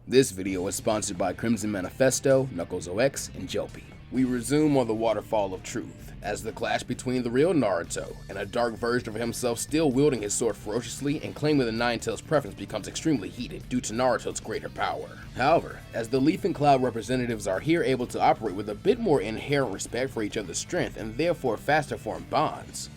This video is sponsored by Crimson Manifesto, Knuckles OX, and Jopi. We resume on the Waterfall of Truth, as the clash between the real Naruto and a dark version of himself still wielding his sword ferociously and claiming the Nine-Tails preference becomes extremely heated due to Naruto's greater power. However, as the Leaf and Cloud representatives are here able to operate with a bit more inherent respect for each other's strength and therefore faster formed bonds,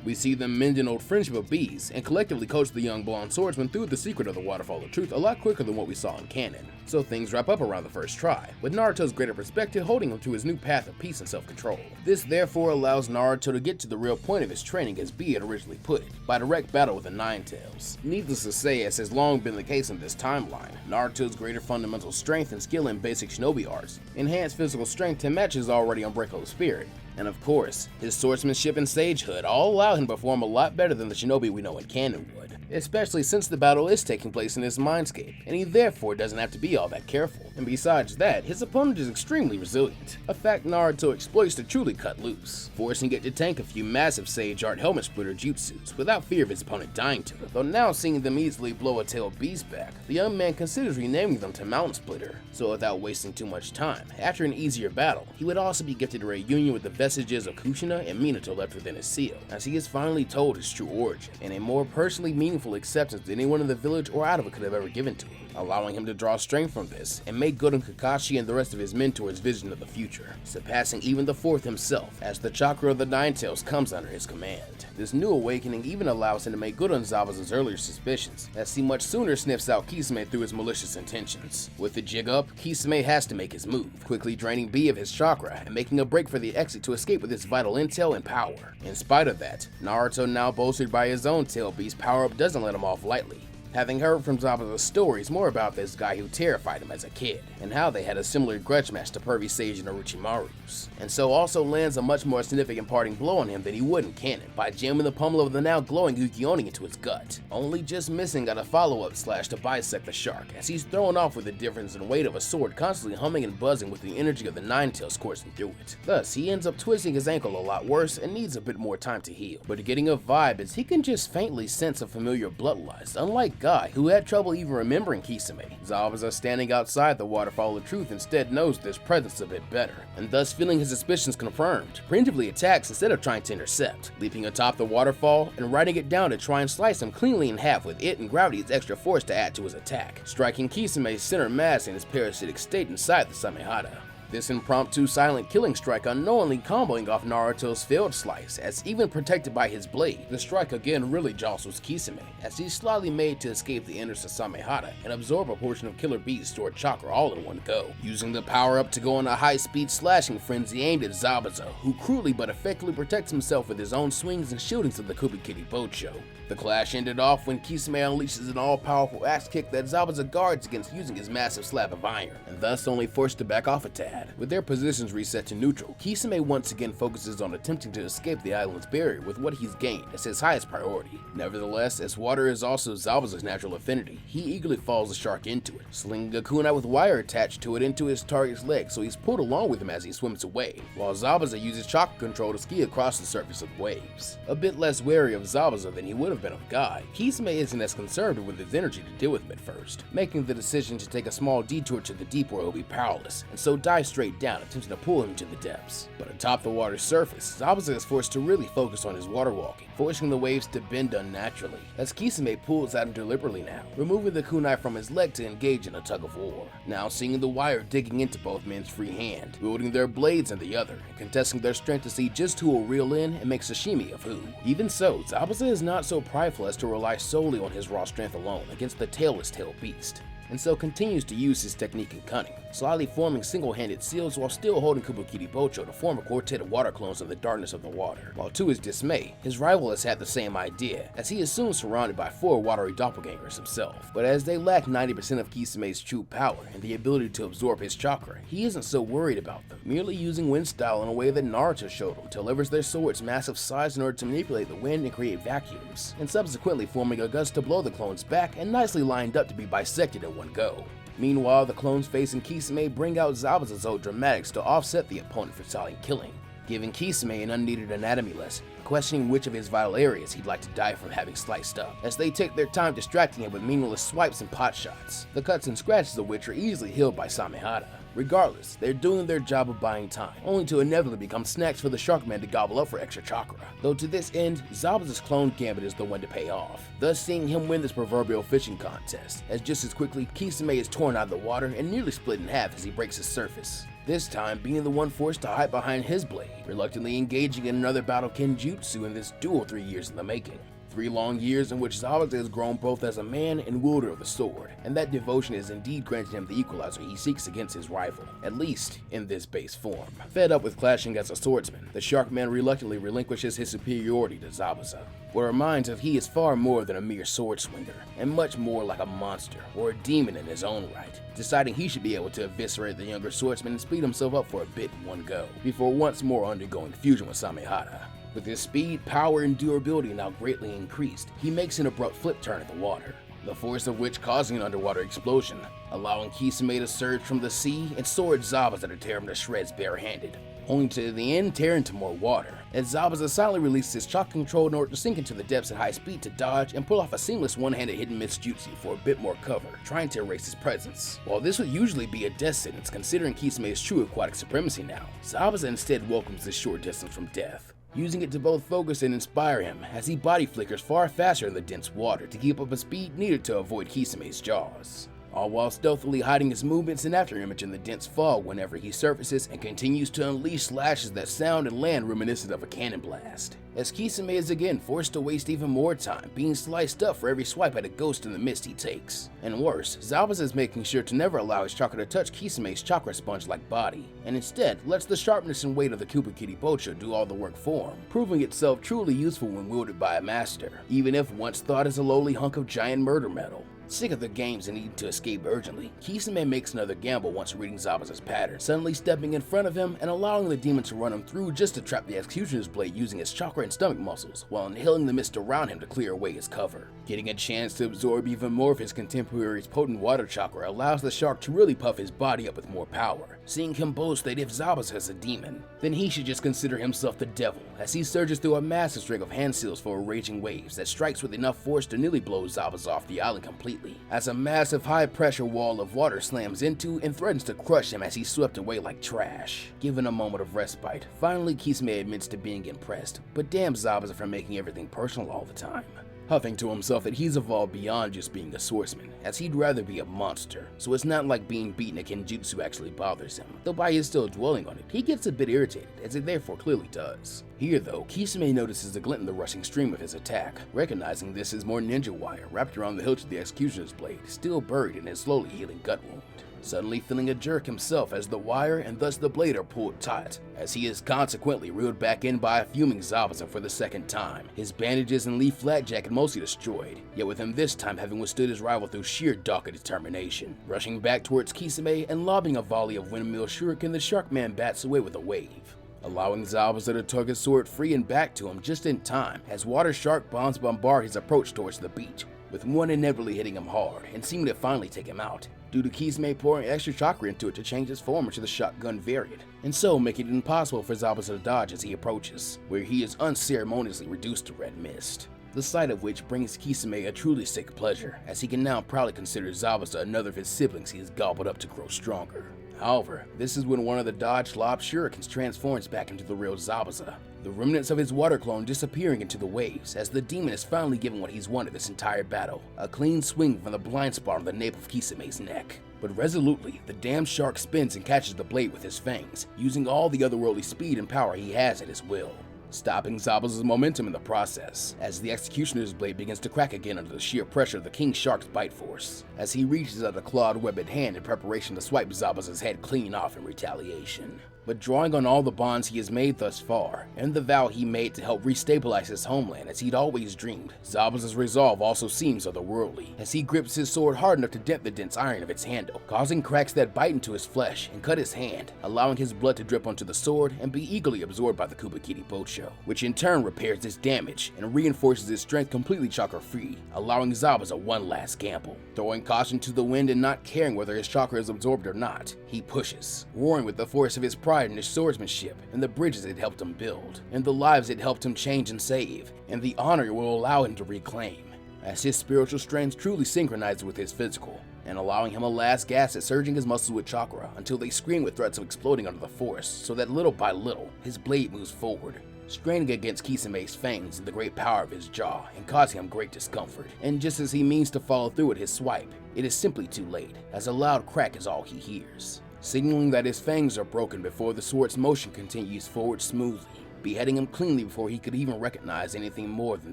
we see them mend an old friendship of bees and collectively coach the young blonde swordsman through the secret of the Waterfall of Truth a lot quicker than what we saw in canon. So things wrap up around the first try, with Naruto's greater perspective holding him to his new path of peace and self-control. This therefore allows Naruto to get to the real point of his training as B had originally put it, by direct battle with the Nine-Tails. Needless to say, as has long been the case in this timeline, Naruto's greater fundamental strength and skill in basic shinobi arts, enhanced physical strength to match his already unbreakable spirit, and of course, his swordsmanship and sagehood all allow him to perform a lot better than the shinobi we know in canon would, especially since the battle is taking place in his mindscape, and he therefore doesn't have to be all that careful. And besides that, his opponent is extremely resilient, a fact Naruto exploits to truly cut loose, forcing it to tank a few massive Sage Art helmet splitter jutsus without fear of his opponent dying to it. Though now seeing them easily blow a tailed beast back, the young man considers renaming them to Mountain Splitter, so without wasting too much time, after an easier battle, he would also be gifted a reunion with the vestiges of Kushina and Minato left within his seal, as he is finally told his true origin, and a more personally meaningful acceptance than anyone in the village or out of it could have ever given to him, allowing him to draw strength from this and make good on Kakashi and the rest of his mentors' vision of the future, surpassing even the fourth himself, as the chakra of the Nine-Tails comes under his command. This new awakening even allows him to make good on Zabuza's earlier suspicions, as he much sooner sniffs out Kisame through his malicious intentions. With the jig up, Kisame has to make his move, quickly draining B of his chakra and making a break for the exit to escape with his vital intel and power. In spite of that, Naruto, now bolstered by his own tail beast power-up, doesn't let him off lightly, having heard from Zabuza's stories more about this guy who terrified him as a kid, and how they had a similar grudge match to Pervy Sage and Orochimaru's, and so also lands a much more significant parting blow on him than he would in canon, by jamming the pommel of the now glowing Ukioni into his gut, only just missing on a follow-up slash to bisect the shark, as he's thrown off with the difference in weight of a sword constantly humming and buzzing with the energy of the Nine-Tails coursing through it. Thus, he ends up twisting his ankle a lot worse and needs a bit more time to heal, but getting a vibe is he can just faintly sense a familiar bloodlust, unlike Guy, who had trouble even remembering Kisame. Zabuza, standing outside the Waterfall of Truth, instead knows this presence a bit better, and thus feeling his suspicions confirmed, preemptively attacks instead of trying to intercept, leaping atop the waterfall and riding it down to try and slice him cleanly in half with it and gravity's extra force to add to his attack, striking Kisame's center mass in his parasitic state inside the Samehada. This impromptu silent killing strike unknowingly comboing off Naruto's failed slice, as even protected by his blade, the strike again really jostles Kisame, as he's slightly made to escape the inners of Samehada and absorb a portion of Killer Beast's stored chakra all in one go, using the power-up to go on a high-speed slashing frenzy aimed at Zabuza, who crudely but effectively protects himself with his own swings and shieldings of the Kubikiri Bocho. The clash ended off when Kisame unleashes an all-powerful axe kick that Zabuza guards against using his massive slab of iron, and thus only forced to back off a tad. With their positions reset to neutral, Kisame once again focuses on attempting to escape the island's barrier with what he's gained as his highest priority. Nevertheless, as water is also Zabuza's natural affinity, he eagerly follows the shark into it, slinging a kunai with wire attached to it into his target's leg so he's pulled along with him as he swims away, while Zabuza uses chakra control to ski across the surface of the waves. A bit less wary of Zabuza than he would have been of Guy, Kisame isn't as conservative with his energy to deal with him at first, making the decision to take a small detour to the deep where he'll be powerless, and so dive straight down, attempting to pull him to the depths. But atop the water's surface, Zabuza is forced to really focus on his water walking, forcing the waves to bend unnaturally, as Kisame pulls at him deliberately now, removing the kunai from his leg to engage in a tug of war, now seeing the wire digging into both men's free hand, wielding their blades in the other, and contesting their strength to see just who will reel in and make sashimi of who. Even so, Zabuza is not so prideful as to rely solely on his raw strength alone against the tailless-tailed beast, and so continues to use his technique and cunning, slyly forming single-handed seals while still holding Kubikiri Bocho to form a quartet of water clones in the darkness of the water, while to his dismay, his rival has had the same idea, as he is soon surrounded by 4 watery doppelgangers himself. But as they lack 90% of Kisame's true power and the ability to absorb his chakra, he isn't so worried about them, merely using wind style in a way that Naruto showed him to leverage their sword's massive size in order to manipulate the wind and create vacuums, and subsequently forming a gust to blow the clones back and nicely lined up to be bisected in one go. Meanwhile, the clones facing Kisame bring out Zabuza's old dramatics to offset the opponent for silent killing, giving Kisame an unneeded anatomy lesson, questioning which of his vital areas he'd like to die from having sliced up, as they take their time distracting him with meaningless swipes and pot shots, the cuts and scratches of which are easily healed by Samehada. Regardless, they're doing their job of buying time, only to inevitably become snacks for the Sharkman to gobble up for extra chakra. Though to this end, Zabuza's clone Gambit is the one to pay off, thus seeing him win this proverbial fishing contest, as just as quickly Kisame is torn out of the water and nearly split in half as he breaks his surface. This time being the one forced to hide behind his blade, reluctantly engaging in another battle Kenjutsu in this duel 3 years in the making. 3 long years in which Zabuza has grown both as a man and wielder of the sword, and that devotion has indeed granted him the equalizer he seeks against his rival, at least in this base form. Fed up with clashing as a swordsman, the Sharkman reluctantly relinquishes his superiority to Zabuza, but reminds that he is far more than a mere sword swinger, and much more like a monster or a demon in his own right, deciding he should be able to eviscerate the younger swordsman and speed himself up for a bit in one go, before once more undergoing fusion with Samehada. With his speed, power, and durability now greatly increased, he makes an abrupt flip turn at the water, the force of which causing an underwater explosion, allowing Kisame to surge from the sea and sword Zabuza to tear him to shreds barehanded, only to in the end tear into more water, as Zabuza silently releases his shock control in order to sink into the depths at high speed to dodge and pull off a seamless one-handed hidden miss jutsu for a bit more cover, trying to erase his presence. While this would usually be a death sentence considering Kisame's true aquatic supremacy now, Zabuza instead welcomes this short distance from death, using it to both focus and inspire him as he body flickers far faster in the dense water to keep up a speed needed to avoid Kisame's jaws, all while stealthily hiding his movements and afterimage in the dense fog whenever he surfaces and continues to unleash slashes that sound and land reminiscent of a cannon blast, as Kisame is again forced to waste even more time being sliced up for every swipe at a ghost in the mist he takes. And worse, Zabuza is making sure to never allow his chakra to touch Kisame's chakra sponge-like body, and instead lets the sharpness and weight of the Kubikiri Bocho do all the work for him, proving itself truly useful when wielded by a master, even if once thought as a lowly hunk of giant murder metal. Sick of the games and needing to escape urgently, Kisame makes another gamble once reading Zabuza's pattern, suddenly stepping in front of him and allowing the demon to run him through just to trap the executioner's blade using his chakra and stomach muscles, while inhaling the mist around him to clear away his cover. Getting a chance to absorb even more of his contemporary's potent water chakra allows the shark to really puff his body up with more power, seeing him boast that if Zabuza is a demon, then he should just consider himself the devil, as he surges through a massive string of hand seals for raging waves that strikes with enough force to nearly blow Zabuza off the island completely, as a massive high-pressure wall of water slams into and threatens to crush him as he's swept away like trash. Given a moment of respite, finally Kisame admits to being impressed, but damns Zabuza for making everything personal all the time, huffing to himself that he's evolved beyond just being a swordsman, as he'd rather be a monster, so it's not like being beaten at Kenjutsu actually bothers him, though by his still dwelling on it, he gets a bit irritated, as it therefore clearly does. Here though, Kisame notices a glint in the rushing stream of his attack, recognizing this is more ninja wire wrapped around the hilt of the executioner's blade, still buried in his slowly healing gut wound. Suddenly feeling a jerk himself as the wire and thus the blade are pulled taut, as he is consequently reeled back in by a fuming Zabuza for the second time, his bandages and leaf flat jacket mostly destroyed, yet with him this time having withstood his rival through sheer dogged determination. Rushing back towards Kisame and lobbing a volley of windmill shuriken, the Sharkman bats away with a wave, allowing Zabuza to tug his sword free and back to him just in time as water shark bombs bombard his approach towards the beach, with one inevitably hitting him hard and seeming to finally take him out, due to Kisame pouring extra chakra into it to change its form into the shotgun variant, and so making it impossible for Zabuza to dodge as he approaches, where he is unceremoniously reduced to red mist, the sight of which brings Kisame a truly sick pleasure, as he can now proudly consider Zabuza another of his siblings he has gobbled up to grow stronger. However, this is when one of the dodged lob shurikens transforms back into the real Zabuza, the remnants of his water clone disappearing into the waves as the demon is finally given what he's wanted this entire battle, a clean swing from the blind spot on the nape of Kisame's neck. But resolutely, the damned shark spins and catches the blade with his fangs, using all the otherworldly speed and power he has at his will, stopping Zabuza's momentum in the process, as the executioner's blade begins to crack again under the sheer pressure of the king shark's bite force, as he reaches out a clawed webbed hand in preparation to swipe Zabuza's head clean off in retaliation. But drawing on all the bonds he has made thus far, and the vow he made to help restabilize his homeland as he'd always dreamed, Zabuza's resolve also seems otherworldly, as he grips his sword hard enough to dent the dense iron of its handle, causing cracks that bite into his flesh and cut his hand, allowing his blood to drip onto the sword and be eagerly absorbed by the Kubikiri Bocho, which in turn repairs this damage and reinforces his strength completely chakra-free, allowing Zabuza one last gamble. Throwing caution to the wind and not caring whether his chakra is absorbed or not, he pushes, roaring with the force of his pride pride in his swordsmanship, and the bridges it helped him build, and the lives it helped him change and save, and the honor it will allow him to reclaim, as his spiritual strength truly synchronizes with his physical, and allowing him a last gasp at surging his muscles with chakra until they scream with threats of exploding under the force, so that little by little, his blade moves forward, straining against Kisame's fangs and the great power of his jaw, and causing him great discomfort. And just as he means to follow through with his swipe, it is simply too late, as a loud crack is all he hears, signaling that his fangs are broken before the sword's motion continues forward smoothly, beheading him cleanly before he could even recognize anything more than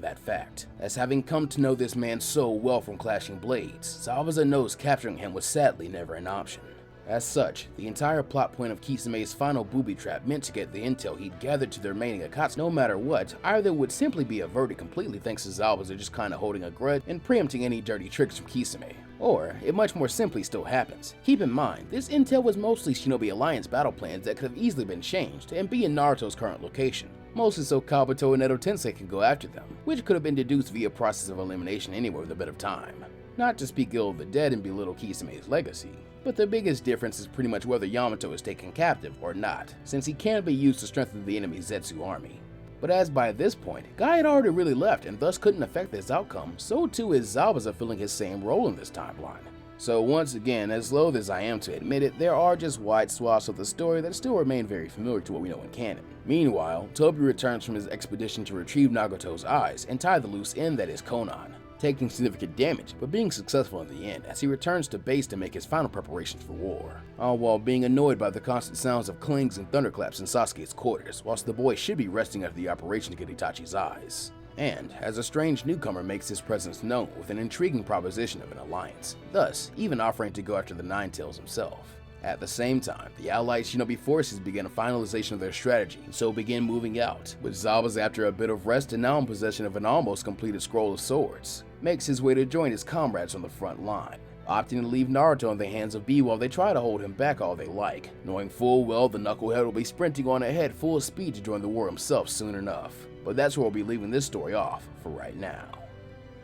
that fact. As having come to know this man so well from clashing blades, Zabuza knows capturing him was sadly never an option. As such, the entire plot point of Kisame's final booby trap meant to get the intel he'd gathered to the remaining Akatsuki no matter what, either would simply be averted completely thanks to Zabuza just kinda holding a grudge and preempting any dirty tricks from Kisame, or it much more simply still happens. Keep in mind, this intel was mostly Shinobi Alliance battle plans that could have easily been changed and be in Naruto's current location, mostly so Kabuto and Edo Tensei can go after them, which could have been deduced via process of elimination anywhere with a bit of time. Not to speak ill of the dead and belittle Kisame's legacy, but the biggest difference is pretty much whether Yamato is taken captive or not, since he can't be used to strengthen the enemy Zetsu army. But as by this point, Guy had already really left and thus couldn't affect this outcome, so too is Zabuza filling his same role in this timeline. So once again, as loath as I am to admit it, there are just wide swaths of the story that still remain very familiar to what we know in canon. Meanwhile, Tobi returns from his expedition to retrieve Nagato's eyes and tie the loose end that is Konan, taking significant damage, but being successful in the end as he returns to base to make his final preparations for war, all while being annoyed by the constant sounds of clings and thunderclaps in Sasuke's quarters, whilst the boy should be resting after the operation to get Itachi's eyes. And as a strange newcomer makes his presence known with an intriguing proposition of an alliance, thus even offering to go after the Nine-Tails himself. At the same time, the allied shinobi forces begin a finalization of their strategy, and so begin moving out, with Zabuza after a bit of rest and now in possession of an almost completed scroll of swords, makes his way to join his comrades on the front line, opting to leave Naruto in the hands of B while they try to hold him back all they like, knowing full well the knucklehead will be sprinting on ahead full speed to join the war himself soon enough. But that's where we'll be leaving this story off for right now.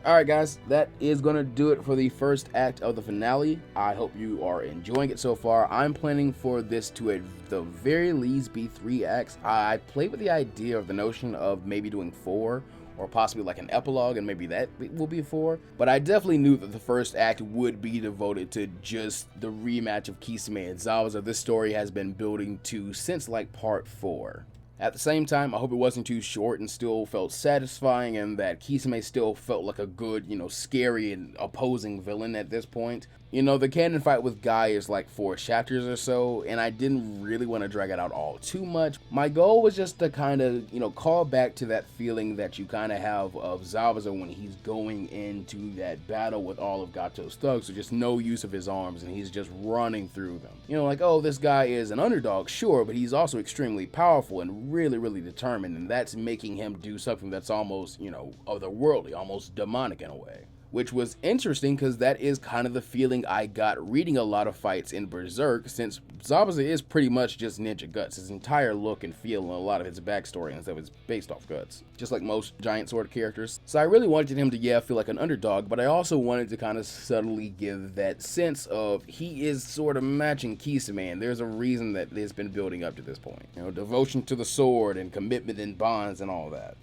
Alright guys, that is going to do it for the first act of the finale. I hope you are enjoying it so far. I'm planning for this to at the very least be 3 acts. I played with the idea of the notion of maybe doing 4, or possibly like an epilogue and maybe that will be 4. But I definitely knew that the first act would be devoted to just the rematch of Kisame and Zabuza this story has been building to since like part 4. At the same time, I hope it wasn't too short and still felt satisfying, and that Kisame still felt like a good, scary and opposing villain at this point. The canon fight with Guy is like 4 chapters or so, and I didn't really want to drag it out all too much. My goal was just to kind of, call back to that feeling that you kind of have of Zabuza when he's going into that battle with all of Gato's thugs, so just no use of his arms, and he's just running through them. Like, oh, this guy is an underdog, sure, but he's also extremely powerful and really, really determined, and that's making him do something that's almost, otherworldly, almost demonic in a way. Which was interesting because that is kind of the feeling I got reading a lot of fights in Berserk, since Zabuza is pretty much just ninja guts. His entire look and feel and a lot of his backstory and stuff is based off guts, just like most giant sword characters. So I really wanted him to, feel like an underdog, but I also wanted to kind of subtly give that sense of he is sort of matching Kisame, and there's a reason that it's been building up to this point. Devotion to the sword and commitment and bonds and all that.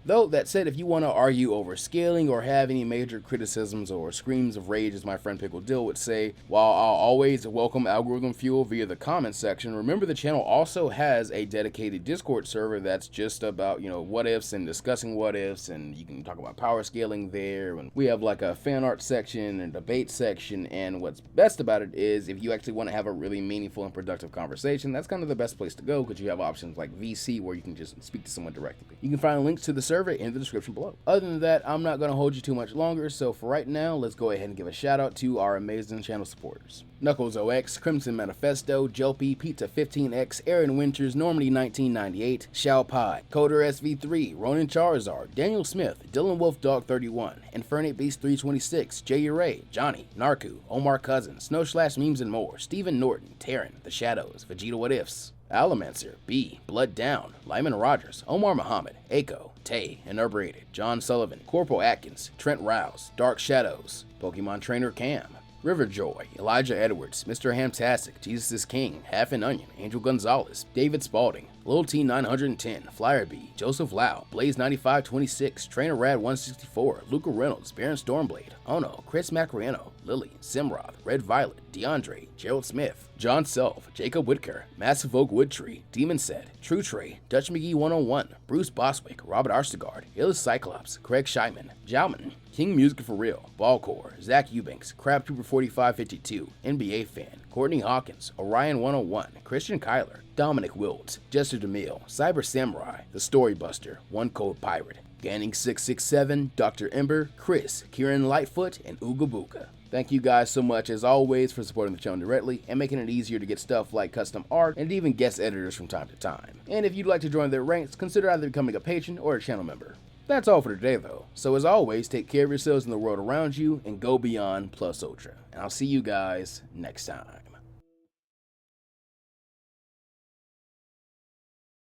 Though, that said, if you want to argue over scaling or have any major criticisms or screams of rage, as my friend Pickle Dill would say, while I'll always welcome algorithm fuel via the comments section, remember the channel also has a dedicated Discord server that's just about, what ifs and discussing what ifs, and you can talk about power scaling there, and we have like a fan art section and debate section, and what's best about it is if you actually want to have a really meaningful and productive conversation, that's kind of the best place to go because you have options like VC where you can just speak to someone directly. You can find links to the server in the description below. Other than that, I'm not going to hold you too much longer, so for right now, let's go ahead and give a shout out to our amazing channel supporters. Knuckles OX, Crimson Manifesto, Jelpy, Pizza 15X, Aaron Winters, Normandy 1998, Shao Pai, Coder SV3, Ronan Charizard, Daniel Smith, Dylan Wolf Dog 31, Infernate Beast 326, Jay Ray, Johnny, Narku, Omar Cousins, Snow Slash Memes and more, Stephen Norton, Taryn, The Shadows, Vegeta What Ifs, Alamancer, B, Blood Down, Lyman Rogers, Omar Muhammad, Aiko, Tay, Inebriated, John Sullivan, Corporal Atkins, Trent Rouse, Dark Shadows, Pokemon Trainer Cam, Riverjoy, Elijah Edwards, Mr. Hamtastic, Jesus is King, Half an Onion, Angel Gonzalez, David Spalding, Lil T 910, Flyer B, Joseph Lau, Blaze 9526, Trainer Rad 164, Luca Reynolds, Baron Stormblade, Ono, Chris Macriano, Lily, Simroth, Red Violet, DeAndre, Gerald Smith, John Self, Jacob Whitaker, Massive Oak Woodtree, Demon Said, True Trey, Dutch McGee 101, Bruce Boswick, Robert Arstegard, Illis Cyclops, Craig Scheiman, Jauman, King Music for Real, Ballcore, Zach Eubanks, Crab Trooper 4552, NBA Fan, Courtney Hawkins, Orion 101, Christian Kyler, Dominic Wilds, Jester DeMille, Cyber Samurai, The Storybuster, One Code Pirate, Ganning 667, Dr. Ember, Chris, Kieran Lightfoot, and Ooga Booga. Thank you guys so much as always for supporting the channel directly and making it easier to get stuff like custom art and even guest editors from time to time. And if you'd like to join their ranks, consider either becoming a patron or a channel member. That's all for today though, so as always, take care of yourselves and the world around you and go beyond plus ultra. And I'll see you guys next time.